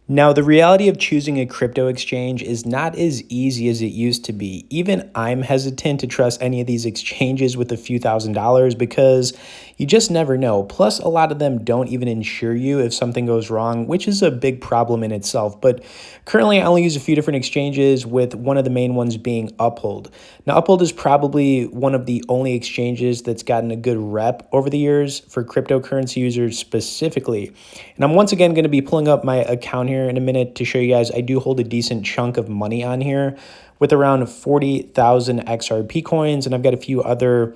Now, the reality of choosing a crypto exchange is not as easy as it used to be. Even I'm hesitant to trust any of these exchanges with a few $1,000s because you just never know. Plus, a lot of them don't even insure you if something goes wrong, which is a big problem in itself. But currently, I only use a few different exchanges, with one of the main ones being Uphold. Now, Uphold is probably one of the only exchanges that's gotten a good rep over the years for cryptocurrency users specifically. And I'm once again going to be pulling up my account here in a minute to show you guys I do hold a decent chunk of money on here with around 40,000 XRP coins, and I've got a few other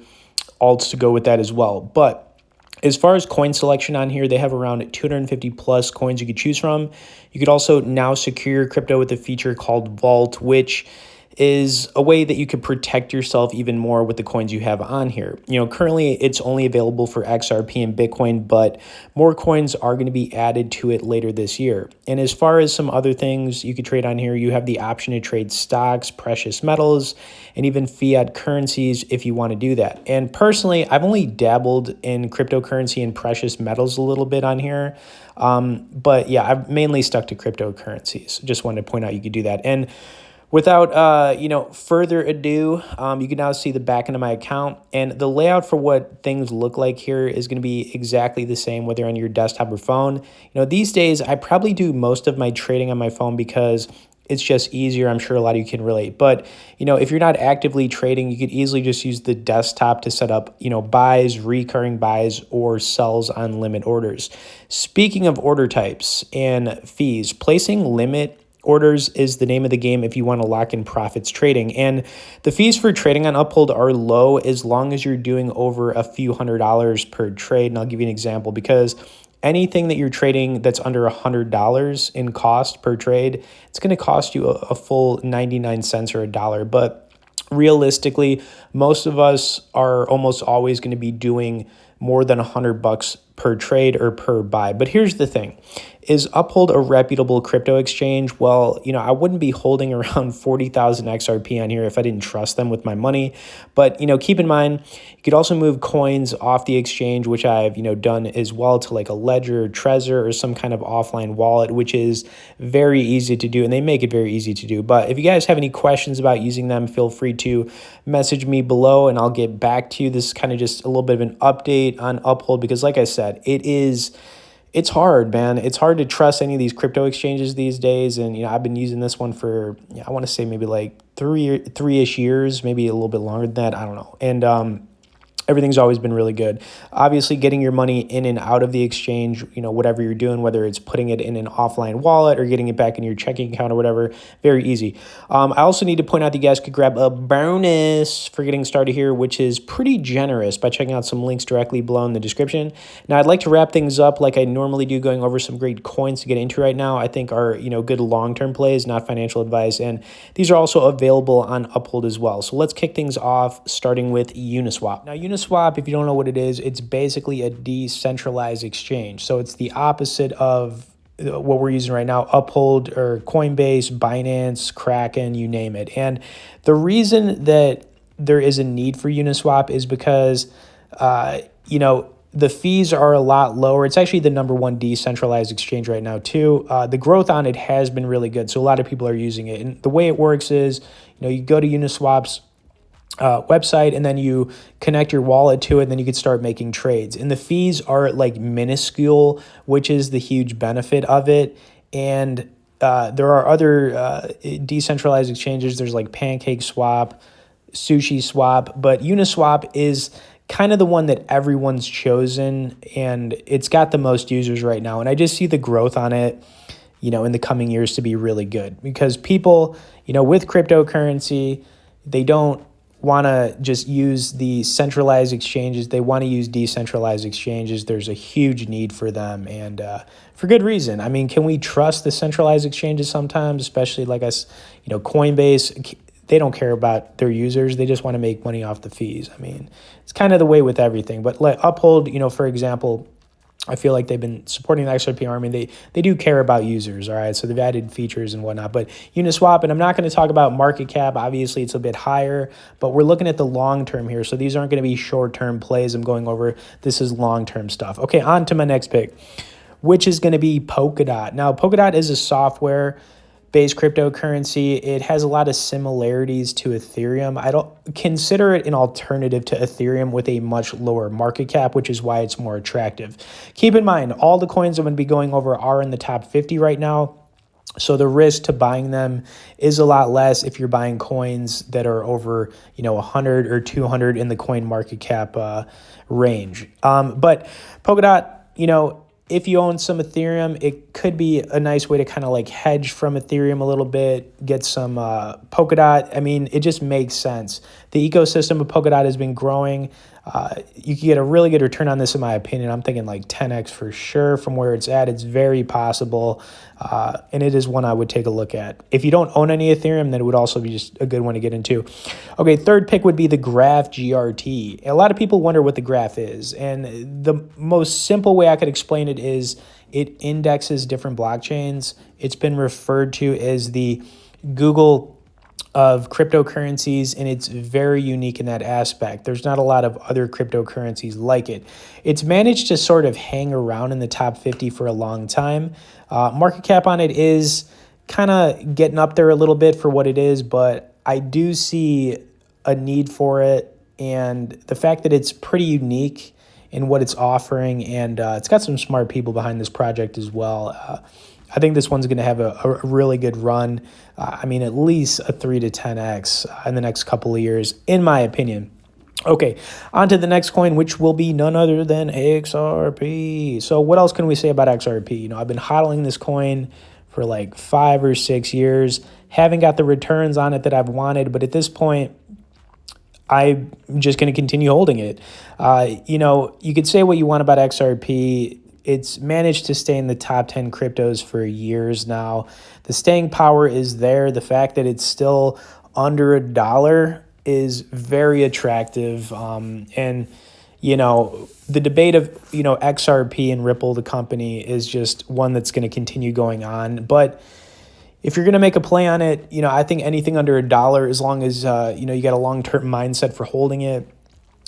alts to go with that as well. But as far as coin selection on here, they have around 250 plus coins you could choose from. You could also now secure your crypto with a feature called Vault, which is a way that you could protect yourself even more with the coins you have on here. Currently it's only available for XRP and Bitcoin, but more coins are going to be added to it later this year. And as far as some other things you could trade on here, you have the option to trade stocks, precious metals, and even fiat currencies if you want to do that. And personally, I've only dabbled in cryptocurrency and precious metals a little bit on here. But yeah, I've mainly stuck to cryptocurrencies. Just wanted to point out you could do that. And without further ado, you can now see the back end of my account, and the layout for what things look like here is going to be exactly the same whether on your desktop or phone. These days I probably do most of my trading on my phone because it's just easier. I'm sure a lot of you can relate. But, if you're not actively trading, you could easily just use the desktop to set up, buys, recurring buys, or sells on limit orders. Speaking of order types and fees, placing limit orders is the name of the game if you want to lock in profits trading. And the fees for trading on Uphold are low as long as you're doing over a few $100s per trade. And I'll give you an example, because anything that you're trading that's under $100 in cost per trade, it's going to cost you a full 99 cents or $1. But realistically, most of us are almost always going to be doing more than $100 per trade or per buy. But here's the thing. Is Uphold a reputable crypto exchange? Well, I wouldn't be holding around 40,000 XRP on here if I didn't trust them with my money. But, keep in mind, you could also move coins off the exchange, which I've, done as well, to like a Ledger, Trezor, or some kind of offline wallet, which is very easy to do. And they make it very easy to do. But if you guys have any questions about using them, feel free to message me below and I'll get back to you. This is kind of just a little bit of an update on Uphold because, like I said, it's hard, man. It's hard to trust any of these crypto exchanges these days. And, I've been using this one for, I want to say maybe like three-ish years, maybe a little bit longer than that. I don't know. And everything's always been really good. Obviously, getting your money in and out of the exchange, whatever you're doing, whether it's putting it in an offline wallet or getting it back in your checking account or whatever, very easy. I also need to point out that you guys could grab a bonus for getting started here, which is pretty generous, by checking out some links directly below in the description. Now, I'd like to wrap things up like I normally do, going over some great coins to get into right now. I think are, good long-term plays, not financial advice. And these are also available on Uphold as well. So let's kick things off, starting with Uniswap. Now, Uniswap, if you don't know what it is, it's basically a decentralized exchange. So it's the opposite of what we're using right now, Uphold or Coinbase, Binance, Kraken, you name it. And the reason that there is a need for Uniswap is because, the fees are a lot lower. It's actually the #1 decentralized exchange right now too. The growth on it has been really good. So a lot of people are using it. And the way it works is, you go to Uniswap's website and then you connect your wallet to it, and then you can start making trades. And the fees are like minuscule, which is the huge benefit of it. And there are other decentralized exchanges. There's like Pancake Swap, Sushi Swap, but Uniswap is kind of the one that everyone's chosen, and it's got the most users right now. And I just see the growth on it, in the coming years to be really good, because people, with cryptocurrency, they don't want to just use the centralized exchanges. They want to use decentralized exchanges. There's a huge need for them, and for good reason. I mean, can we trust the centralized exchanges sometimes, especially like us, Coinbase? They don't care about their users. They just want to make money off the fees. I mean, it's kind of the way with everything. But let Uphold, for example, I feel like they've been supporting the XRP army. They do care about users, all right? So they've added features and whatnot. But Uniswap, and I'm not going to talk about market cap. Obviously, it's a bit higher, but we're looking at the long term here. So these aren't going to be short-term plays I'm going over. This is long-term stuff. Okay, on to my next pick. which is going to be Polkadot. Now, Polkadot is a software-based cryptocurrency. It has a lot of similarities to Ethereum. I don't consider it an alternative to Ethereum with a much lower market cap, which is why it's more attractive. Keep in mind, all the coins I'm going to be going over are in the top 50 right now. So the risk to buying them is a lot less if you're buying coins that are over, 100 or 200 in the coin market cap range. But Polkadot, if you own some Ethereum, it could be a nice way to kind of like hedge from Ethereum a little bit, get some Polkadot. I mean, it just makes sense. The ecosystem of Polkadot has been growing. You can get a really good return on this, in my opinion. I'm thinking like 10x for sure from where it's at. It's very possible, and it is one I would take a look at. If you don't own any Ethereum, then it would also be just a good one to get into. Okay, third pick would be the Graph GRT. A lot of people wonder what the Graph is, and the most simple way I could explain it is it indexes different blockchains. It's been referred to as the Google of cryptocurrencies, and it's very unique in that aspect. There's not a lot of other cryptocurrencies like it. It's managed to sort of hang around in the top 50 for a long time. Market cap on it is kind of getting up there a little bit for what it is, but I do see a need for it, and the fact that it's pretty unique in what it's offering, and it's got some smart people behind this project as well. I think this one's going to have a really good run. I mean, at least a 3 to 10x in the next couple of years, in my opinion. Okay, on to the next coin, which will be none other than XRP. So what else can we say about XRP? I've been hodling this coin for like 5 or 6 years. Haven't got the returns on it that I've wanted, but at this point, I'm just going to continue holding it. You could say what you want about XRP. It's managed to stay in the top 10 cryptos for years now. The staying power is there. The fact that it's still under $1 is very attractive. And the debate of, XRP and Ripple, the company, is just one that's going to continue going on. But if you're going to make a play on it, I think anything under $1, as long as, you got a long-term mindset for holding it,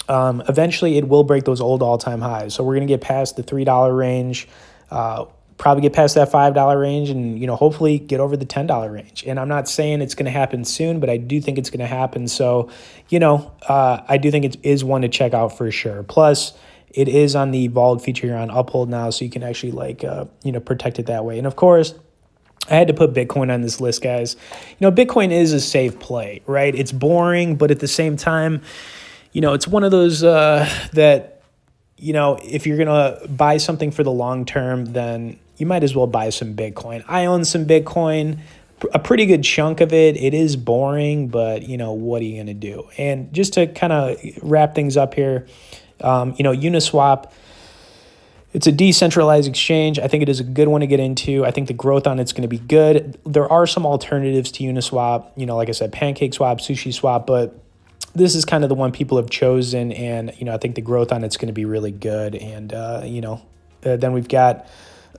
eventually it will break those old all-time highs. So we're going to get past the $3 range, probably get past that $5 range, and hopefully get over the $10 range. And I'm not saying it's going to happen soon, but I do think it's going to happen. So, I do think it is one to check out for sure. Plus, it is on the Vault feature here on Uphold now, so you can actually protect it that way. And of course, I had to put Bitcoin on this list, guys. Bitcoin is a safe play, right? It's boring, but at the same time, it's one of those that, if you're going to buy something for the long term, then you might as well buy some Bitcoin. I own some Bitcoin, a pretty good chunk of it. It is boring, but, what are you going to do? And just to kind of wrap things up here, Uniswap, it's a decentralized exchange. I think it is a good one to get into. I think the growth on it's going to be good. There are some alternatives to Uniswap, like I said, PancakeSwap, SushiSwap, but this is kind of the one people have chosen, and I think the growth on it's going to be really good. And then we've got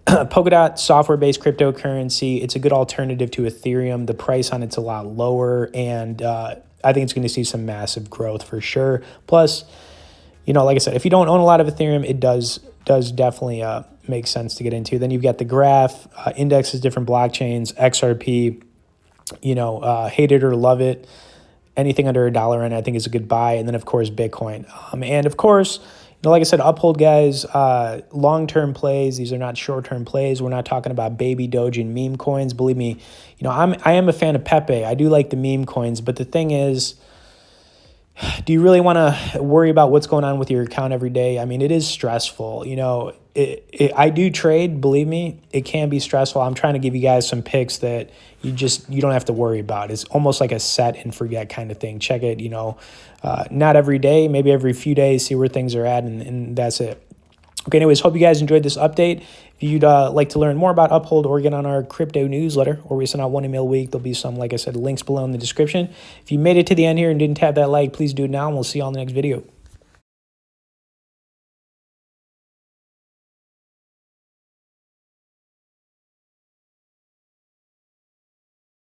Polkadot, software-based cryptocurrency. It's a good alternative to Ethereum. The price on it's a lot lower, and I think it's going to see some massive growth for sure. Plus, like I said, if you don't own a lot of Ethereum, it does definitely make sense to get into. Then you've got the Graph, indexes different blockchains, XRP. Hate it or love it. Anything under $1, and I think is a good buy. And then, of course, Bitcoin. And, of course, like I said, Uphold, guys, long-term plays. These are not short-term plays. We're not talking about baby Doge and meme coins. Believe me, I am a fan of Pepe. I do like the meme coins. But the thing is, do you really want to worry about what's going on with your account every day? I mean, it is stressful. I do trade, believe me, it can be stressful. I'm trying to give you guys some picks that you don't have to worry about. It's almost like a set and forget kind of thing. Check it, not every day, maybe every few days, see where things are at, and that's it. Okay, anyways, hope you guys enjoyed this update. If you'd like to learn more about Uphold or get on our crypto newsletter, or we send out one email a week, there'll be some, like I said, links below in the description. If you made it to the end here and didn't tap that like, please do it now, and we'll see you on the next video.